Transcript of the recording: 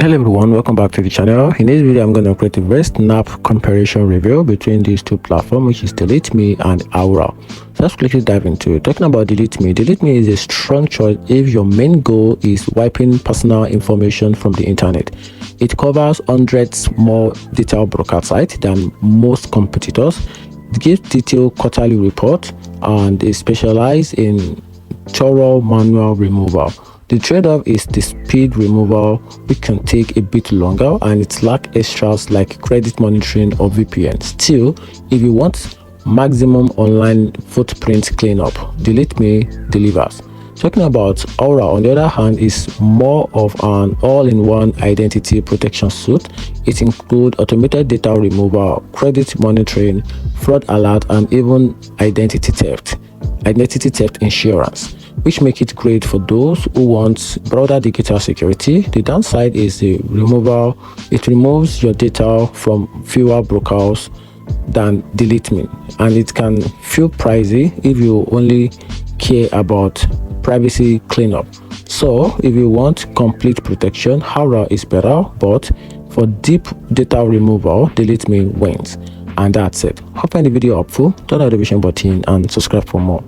Hello everyone, welcome back to the channel. In this video I'm going to create a very snap comparison review between these two platforms, which is DeleteMe and Aura. So let's quickly dive into it. Talking about DeleteMe is a strong choice if your main goal is wiping personal information from the internet. It covers hundreds more detailed broker sites than most competitors. It gives detailed quarterly reports and is specialized in thorough manual removal. The trade-off is the speed removal, which can take a bit longer, and it lacks extras like credit monitoring or VPN. Still, if you want maximum online footprint cleanup, DeleteMe delivers. Talking about Aura, on the other hand, is more of an all-in-one identity protection suite. It includes automated data removal, credit monitoring, fraud alert, and even identity theft insurance, which make it great for those who want broader digital security. The downside is the removal. It removes your data from fewer brokers than DeleteMe, and it can feel pricey if you only care about privacy cleanup. So if you want complete protection, Aura is better, but for deep data removal, DeleteMe wins. And that's it. Hope you find the video helpful. Turn on the notification button and subscribe for more.